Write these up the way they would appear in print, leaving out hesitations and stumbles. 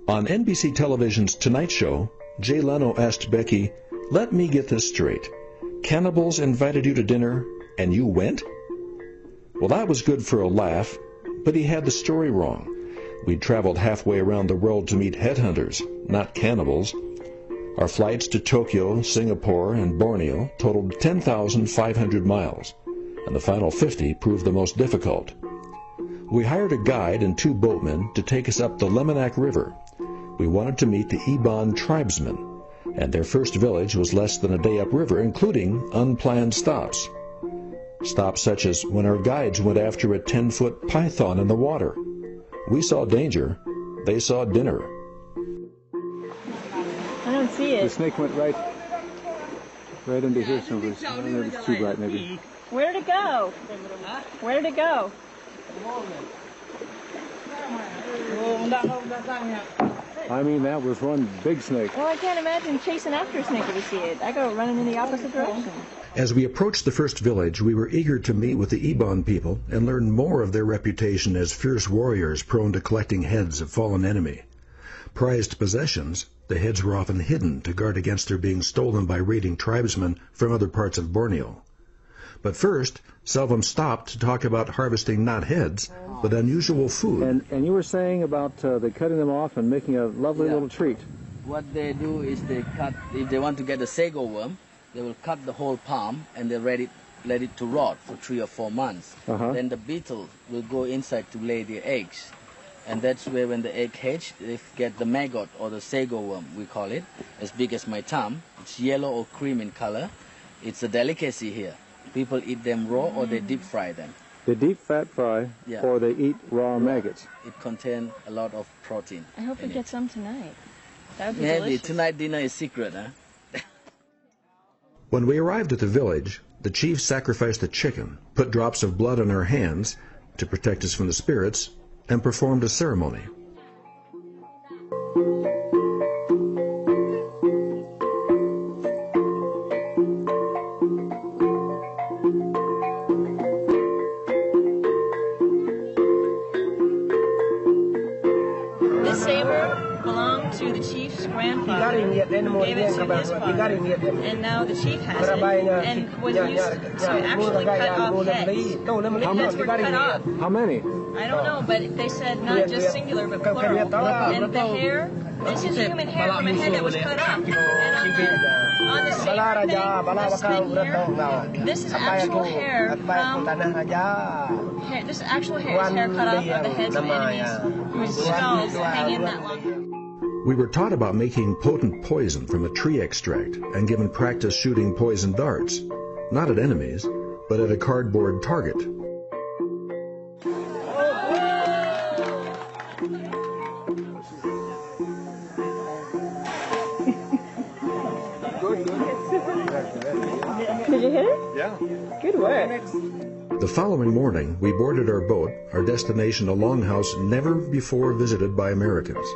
On NBC Television's Tonight Show, Jay Leno asked Becky, "Let me get this straight. Cannibals invited you to dinner, and you went?" Well, that was good for a laugh, but he had the story wrong. We'd traveled halfway around the world to meet headhunters, not cannibals. Our flights to Tokyo, Singapore, and Borneo totaled 10,500 miles, and the final 50 proved the most difficult. We hired a guide and 2 boatmen to take us up the Lemonac River. We wanted to meet the Iban tribesmen, and their first village was less than a day upriver, including unplanned stops. Stops such as when our guides went after a 10-foot python in the water. We saw danger, they saw dinner. I don't see it. The snake went right into here somewhere. It's too bright, maybe. Where did it go? Where did it go? I mean, that was one big snake. Well, I can't imagine chasing after a snake if you see it. I go running in the opposite direction. As we approached the first village, we were eager to meet with the Iban people and learn more of their reputation as fierce warriors prone to collecting heads of fallen enemy. Prized possessions, the heads were often hidden to guard against their being stolen by raiding tribesmen from other parts of Borneo. But first, Selvum stopped to talk about harvesting not heads, but unusual food. And you were saying about they cutting them off and making a lovely little treat. What they do is they cut, if they want to get a sago worm, they will cut the whole palm and they let it to rot for 3 or 4 months. Then the beetle will go inside to lay their eggs. And that's where when the egg hatch, they get the maggot or the sago worm, we call it, as big as my thumb. It's yellow or cream in color. It's a delicacy here. People eat them raw or they deep fry them. They deep fat fry or they eat raw maggots. It contains a lot of protein. I hope we get some tonight. That would be Maybe delicious. tonight dinner is secret, huh? When we arrived at the village, the chief sacrificed a chicken, put drops of blood on our hands to protect us from the spirits, and performed a ceremony. This saber belonged to the chief's grandfather, who gave it to his father, and now the chief has it, and was used to actually cut off heads. The heads were cut off. How many? I don't know, but they said not just singular, but plural. And the hair, this is human hair from a head that was cut off. And on the saber thing, this thing here, this is actual hair from... This is actual hair cut off of the heads of enemies whose skulls hang in that long. We were taught about making potent poison from a tree extract and given practice shooting poison darts, not at enemies, but at a cardboard target. Did you hit it? Yeah. Good work. The following morning, we boarded our boat, our destination a longhouse never before visited by Americans.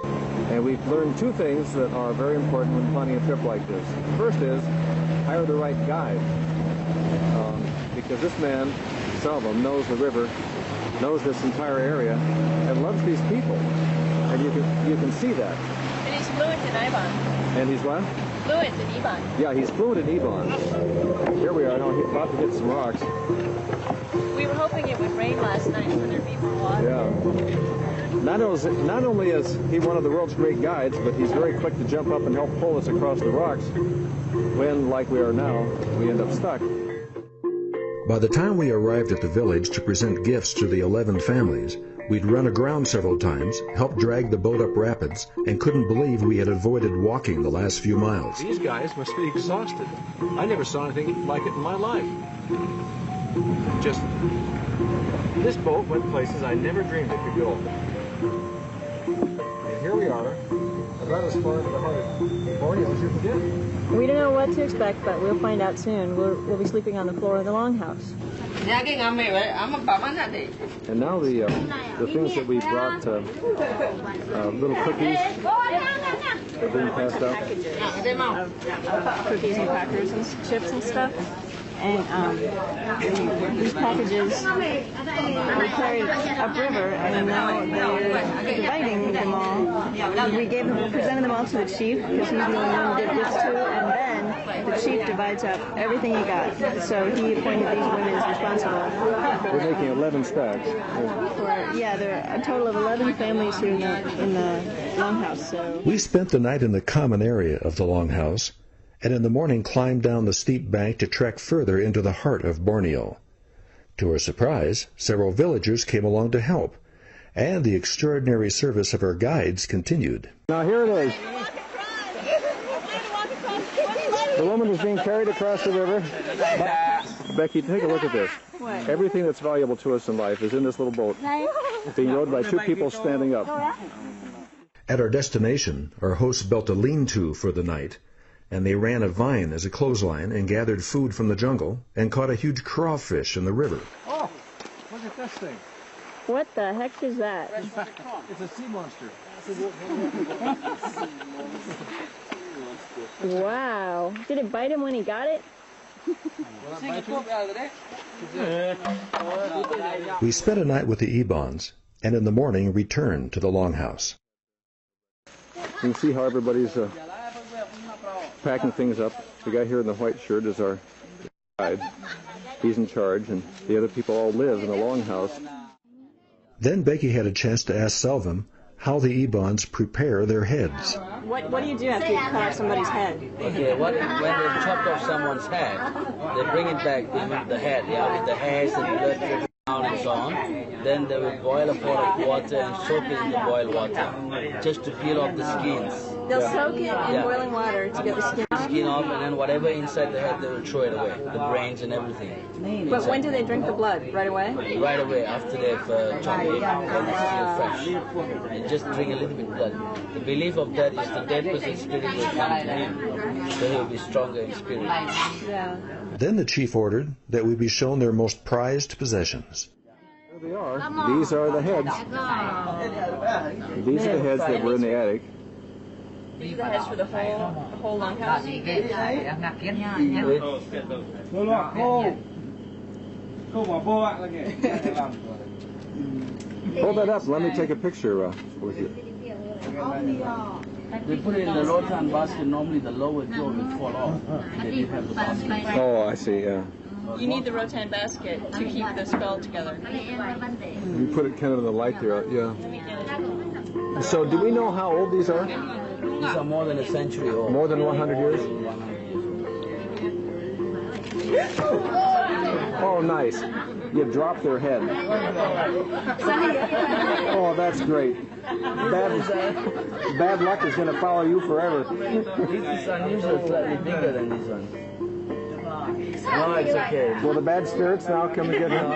And we've learned 2 things that are very important when planning a trip like this. First is, hire the right guide. Because this man, Selvum, knows the river, knows this entire area, and loves these people. And you can see that. And he's fluent in Iban. And he's what? Fluent in Iban. Yeah, he's fluent in Iban. Here we are now, he's about to hit some rocks. We were hoping it would rain last night for there to be more water. Yeah. Not only is he one of the world's great guides, but he's very quick to jump up and help pull us across the rocks when, like we are now, we end up stuck. By the time we arrived at the village to present gifts to the 11 families, we'd run aground several times, helped drag the boat up rapids, and couldn't believe we had avoided walking the last few miles. These guys must be exhausted. I never saw anything like it in my life. Just, this boat went places I never dreamed it could go. And here we are, about as far into the heart of Borneo as you can get. We don't know what to expect, but we'll find out soon. We'll be sleeping on the floor of the longhouse. And now the things that we brought, little cookies are being passed out. Cookies and crackers and chips and stuff. and these packages were carried upriver, and now they're dividing them all. We presented them all to the chief, because he's the only one who did this to, and then the chief divides up everything he got. So he appointed these women as responsible. We're making 11 stacks. There are a total of 11 families here in the longhouse. So we spent the night in the common area of the longhouse, and in the morning climbed down the steep bank to trek further into the heart of Borneo. To our surprise, several villagers came along to help, and the extraordinary service of our guides continued. Now here it is. The woman is being carried across the river. Becky, take a look at this. What? Everything that's valuable to us in life is in this little boat, being rowed by two people standing up. At our destination, our hosts built a lean-to for the night, and they ran a vine as a clothesline and gathered food from the jungle and caught a huge crawfish in the river. Oh, look at this thing. What the heck is that? It's a sea monster. Wow. Did it bite him when he got it? We spent a night with the Ebons, and in the morning returned to the longhouse. You can see how everybody's packing things up. The guy here in the white shirt is our guide. He's in charge, and the other people all live in the longhouse. Then Becky had a chance to ask Selvin how the Ebons prepare their heads. What do you do after you cut off somebody's head? Okay, when they chopped off someone's head, they bring it back with the head, with the hairs and blood dripping down and so on. Then they will boil a pot of water and soak it in the boiled water, just to peel off the skins. They'll soak it in boiling water to get the skin off, and then whatever inside the head, they will throw it away, the brains and everything. But when do they drink the blood? Right away? Right away, after they've chopped it, when it's still fresh. They just drink a little bit of blood. The belief of that is the dead person's spirit will come to him, so he will be stronger in spirit. Yeah. Then the chief ordered that we be shown their most prized possessions. There they are. These are the heads. These are the heads that were in the attic. These are the heads for the whole longhouse? Hold that up. Let me take a picture with you. They put it in the rotan basket. Normally the lower jaw will fall off. They didn't have the basket. Oh, I see, yeah. You need the rattan basket to keep the skull together. You put it kind of in the light there, yeah. So do we know how old these are? These are more than a century old. More than 100 years? Oh, nice. You dropped their head. Oh, that's great. Bad luck is going to follow you forever. This is unusual, slightly bigger than this one. No, it's okay. Will the bad spirits now come and get him?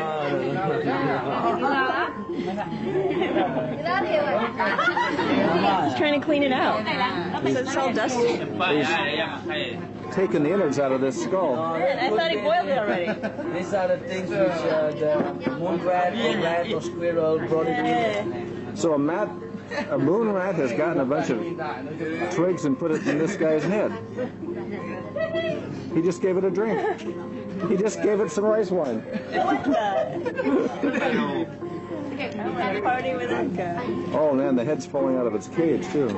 He's trying to clean it out. It's all dusty. He's taking the innards out of this skull. I thought he boiled it already. These are the things which the moon rat or rat or squirrel brought it in. So a moon rat has gotten a bunch of twigs and put it in this guy's head. He just gave it a drink. He just gave it some rice wine. What the? Party with that guy. Oh man, the head's falling out of its cage too.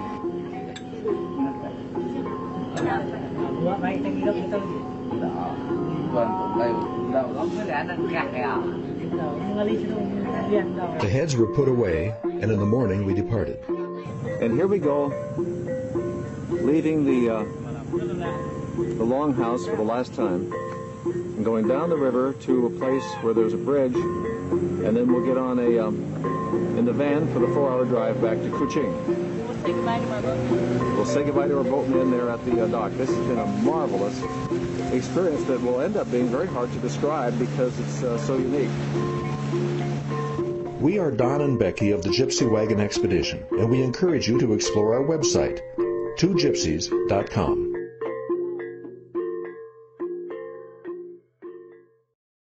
The heads were put away, and in the morning we departed. And here we go, leaving the longhouse for the last time, and going down the river to a place where there's a bridge, and then we'll get on in the van for the 4-hour drive back to Kuching. We'll say goodbye to our boatman. We'll say goodbye to our boatman there at the dock. This has been a marvelous experience that will end up being very hard to describe because it's so unique. We are Don and Becky of the Gypsy Wagon Expedition, and we encourage you to explore our website, twogypsies.com.